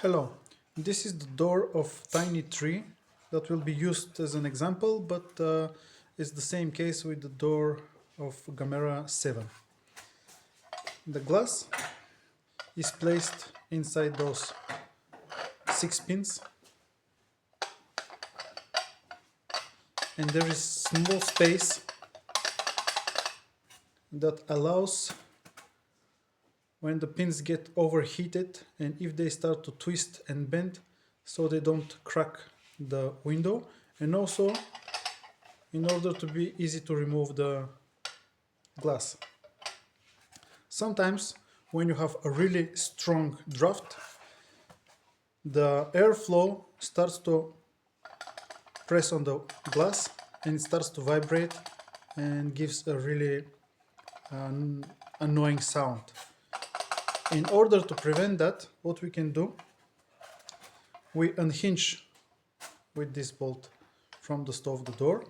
Hello, this is the door of Tiny Tree that will be used as an example, but it's the same case with the door of Gamera 7. The glass is placed inside those 6 pins, and there is small space that allows, when the pins get overheated and if they start to twist and bend, so they don't crack the window, and also in order to be easy to remove the glass. Sometimes when you have a really strong draft, the airflow starts to press on the glass and it starts to vibrate and gives a really annoying sound. In order to prevent that, what we can do, we unhinge with this bolt from the stove the door.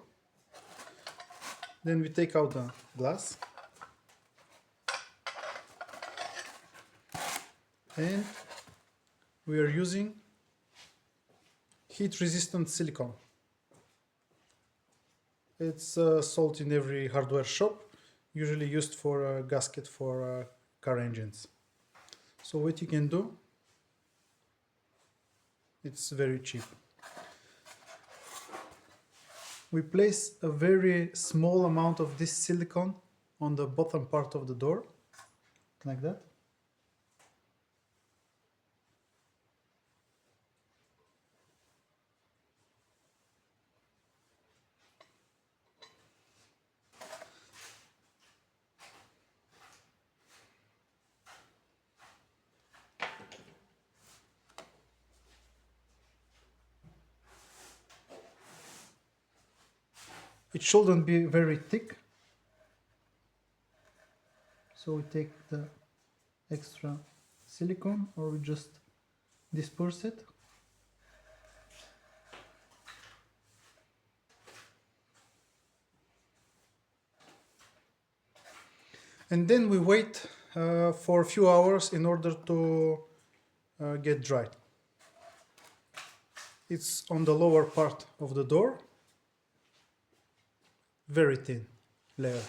Then we take out the glass and we are using heat resistant silicone. It's sold in every hardware shop, usually used for a gasket for car engines. So what you can do, it's very cheap. We place a very small amount of this silicone on the bottom part of the door, like that. It shouldn't be very thick, so we take the extra silicone, or we just disperse it. And then we wait for a few hours in order to get dried. It's on the lower part of the door, very thin layer.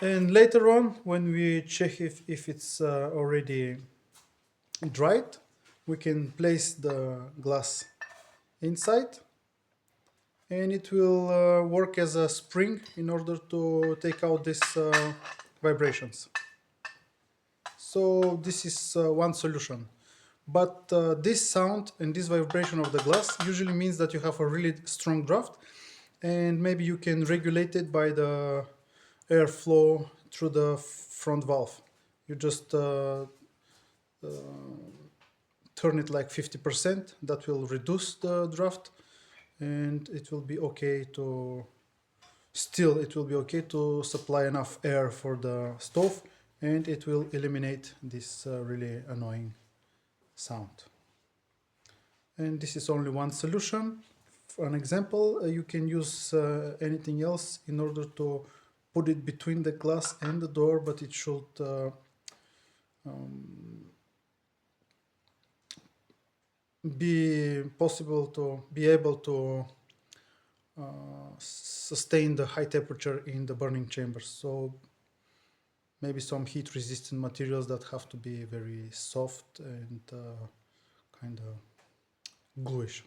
And later on, when we check if it's already dried, we can place the glass inside, and it will work as a spring in order to take out these vibrations. So this is one solution. But this sound and this vibration of the glass usually means that you have a really strong draft, and maybe you can regulate it by the airflow through the front valve. You just turn it like 50%, that will reduce the draft, and it will be okay to supply enough air for the stove, and it will eliminate this really annoying sound. And this is only one solution. For an example, you can use anything else in order to put it between the glass and the door, but it should be possible to be able to sustain the high temperature in the burning chambers. So maybe some heat resistant materials that have to be very soft and kind of gluish.